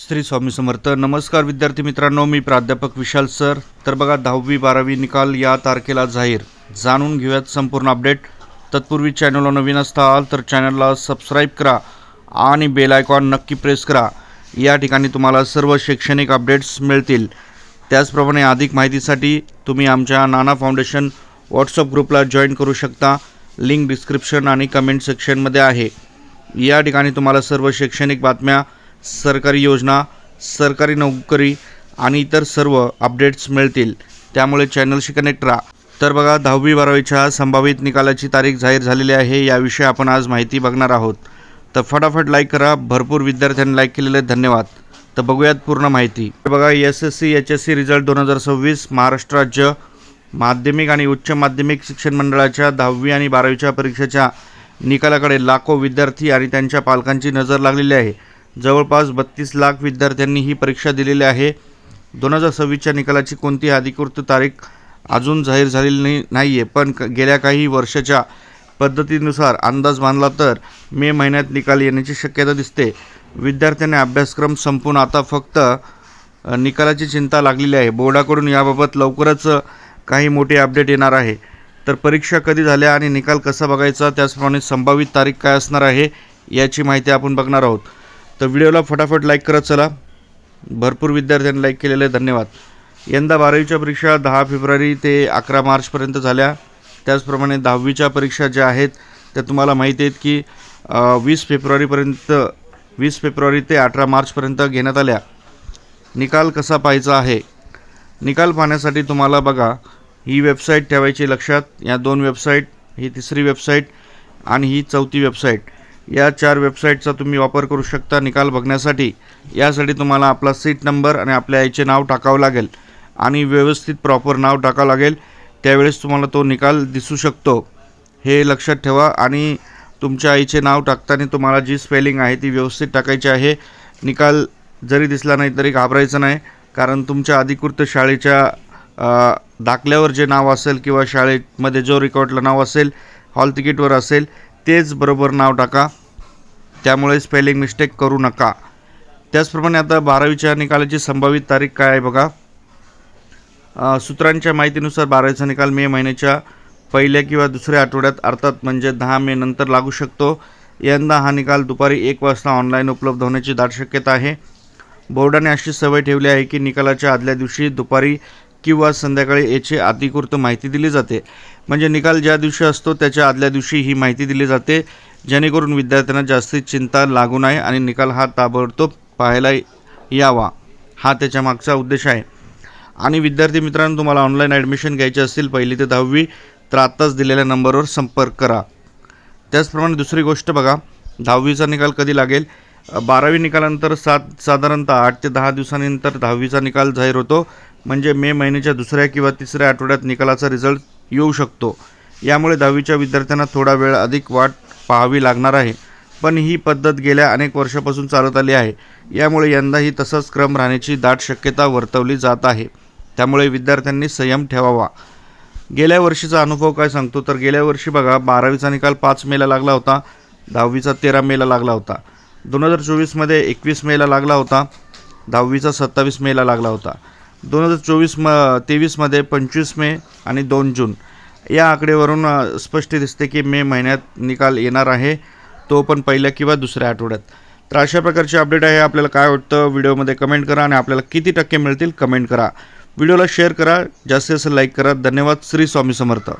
श्री स्वामी समर्थ. नमस्कार विद्यार्थी मित्रांनो, मी प्राध्यापक विशाल सर. तर बघा 10वी 12वी निकाल या तारखेला जाहीर. जाणून घेऊयात संपूर्ण अपडेट. तत्पूर्वी चॅनलला नवीन असाल तर चॅनलला सबस्क्राईब करा आणि बेल आयकॉन नक्की प्रेस करा. या ठिकाणी तुम्हाला सर्व शैक्षणिक अपडेट्स मिळतील. त्याचप्रमाणे अधिक माहितीसाठी तुम्ही आमच्या नाना फाउंडेशन व्हॉट्सअप ग्रुपला जॉईन करू शकता. लिंक डिस्क्रिप्शन आणि कमेंट सेक्शनमध्ये आहे. या ठिकाणी तुम्हाला सर्व शैक्षणिक बातम्या, सरकारी योजना, सरकारी नोकरी आणि इतर सर्व अपडेट्स मिळतील. त्यामुळे चॅनलशी कनेक्ट राहा. तर बघा 10वी 12वीच्या संभावित निकालाची तारीख जाहीर झालेली आहे. याविषयी आपण आज माहिती बघणार आहोत. तर फटाफट लाईक करा. भरपूर विद्यार्थ्यांनी लाईक केलेले धन्यवाद. तर बघूयात पूर्ण माहिती. बघा SSC HSC रिझल्ट 2026 महाराष्ट्र राज्य माध्यमिक आणि उच्च माध्यमिक शिक्षण मंडळाच्या 10वी आणि 12वीच्या परीक्षेच्या निकालाकडे लाखो विद्यार्थी आणि त्यांच्या पालकांची नजर लागलेली आहे. जवळपास 32 लाख विद्यार्थ्यांनी ही परीक्षा दिलेली आहे. 2026च्या निकालाची कोणतीही अधिकृत तारीख अजून जाहीर झालेली नाही आहे, पण गेल्या काही वर्षाच्या पद्धतीनुसार अंदाज बांधला तर मे महिन्यात निकाल येण्याची शक्यता दिसते. विद्यार्थ्यांनी अभ्यासक्रम संपून आता फक्त निकालाची चिंता लागलेली आहे. बोर्डाकडून याबाबत लवकरच काही मोठे अपडेट येणार आहे. तर परीक्षा कधी झाल्या आणि निकाल कसा बघायचा, त्याचप्रमाणे संभावित तारीख काय असणार आहे याची माहिती आपण बघणार आहोत. तर व्हिडिओला फटाफट लाईक करत चला. भरपूर विद्यार्थ्यांनी लाईक केलेले धन्यवाद. यंदा 12वीच्या परीक्षा 10 फेब्रुवारी ते 11 मार्चपर्यंत झाल्या. त्याचप्रमाणे 10वीच्या परीक्षा ज्या आहेत त्या तुम्हाला माहिती आहेत की 20 फेब्रुवारी ते 18 मार्चपर्यंत घेण्यात आल्या. निकाल कसा पाहायचा आहे? निकाल पाहण्यासाठी तुम्हाला बघा ही वेबसाईट ठेवायची लक्षात. या 2 वेबसाईट, ही तिसरी वेबसाईट आणि ही चौथी वेबसाईट, या 4 वेबसाईटचा तुम्ही वापर करू शकता निकाल बघण्यासाठी. यासाठी तुम्हाला आपला सीट नंबर आणि आपल्या आईचे नाव टाकावं लागेल आणि व्यवस्थित प्रॉपर नाव टाकावं लागेल. त्यावेळेस तुम्हाला तो निकाल दिसू शकतो, हे लक्षात ठेवा. आणि तुमच्या आईचे नाव टाकताना तुम्हाला जी स्पेलिंग आहे ती व्यवस्थित टाकायची आहे. निकाल जरी दिसला नाही तरी घाबरायचं नाही, कारण तुमच्या अधिकृत शाळेच्या दाखल्यावर जे नाव असेल किंवा शाळेमध्ये जो रेकॉर्डला नाव असेल, हॉल तिकीटवर असेल, तेच बरोबर नाव टाका. त्यामुळे स्पेलिंग मिस्टेक करू नका. त्याचप्रमाणे आता 12वीच्या निकालाची संभावित तारीख काय आहे बघा. सूत्रांच्या माहितीनुसार 12वीचा निकाल मे महिन्याच्या पहिल्या किंवा दुसऱ्या आठवड्यात, अर्थात म्हणजे 10 मे नंतर लागू शकतो. यंदा हा निकाल दुपारी 1 वाजता ऑनलाईन उपलब्ध होण्याची दाट शक्यता आहे. बोर्डाने अशी सवय ठेवली आहे की निकालाच्या आदल्या दिवशी दुपारी किंवा संध्याकाळी याची अधिकृत माहिती दिली जाते. म्हणजे निकाल ज्या दिवशी असतो त्याच्या आदल्या दिवशी ही माहिती दिली जाते, जेणेकरून विद्यार्थ्यांना जास्ती चिंता लागू नये आणि निकाल हा ताबडतोब पाहायला यावा, हा त्याच्या मागचा उद्देश आहे. आणि विद्यार्थी मित्रांनो, तुम्हाला ऑनलाईन ॲडमिशन घ्यायचे असतील 1ली ते 10वी, तर आत्ताच दिलेल्या नंबरवर संपर्क करा. त्याचप्रमाणे दुसरी गोष्ट बघा, 10वीचा निकाल कधी लागेल. 12वी निकालानंतर साधारणतः 8 ते 10 दिवसांनंतर 10वीचा निकाल जाहीर होतो. म्हणजे मे महिन्याच्या दुसऱ्या किंवा तिसऱ्या आठवड्यात निकालाचा रिझल्ट येऊ शकतो. यामुळे 10वीच्या विद्यार्थ्यांना थोडा वेळ अधिक वाट पाहावी लागणार आहे, पण ही पद्धत गेल्या अनेक वर्षापासून चालत आली आहे. यामुळे यंदाही तसाच क्रम राहण्याची दाट शक्यता वर्तवली जात आहे. त्यामुळे विद्यार्थ्यांनी संयम ठेवावा. गेल्या वर्षीचा अनुभव काय सांगतो, तर गेल्या वर्षी बघा 12वीचा निकाल 5 मेला लागला होता, 10वीचा 13 मेला लागला होता. 2024मध्ये 21 मेला लागला होता, 10वीचा 27 मेला लागला होता. 2023मध्ये 25 मे आणि 2 जून या आकडेवरून स्पष्ट दिसते की मे महिन्यात निकाल येणार आहे, तो पण पहिल्या किंवा दुसऱ्या आठवड्यात. तर अशा प्रकारचे अपडेट आहे. आपल्याला काय वाटतं व्हिडिओमध्ये कमेंट करा आणि आपल्याला किती टक्के मिळतील कमेंट करा. व्हिडिओला शेअर करा, जास्तीत जास्त लाईक करा. धन्यवाद. श्री स्वामी समर्थ.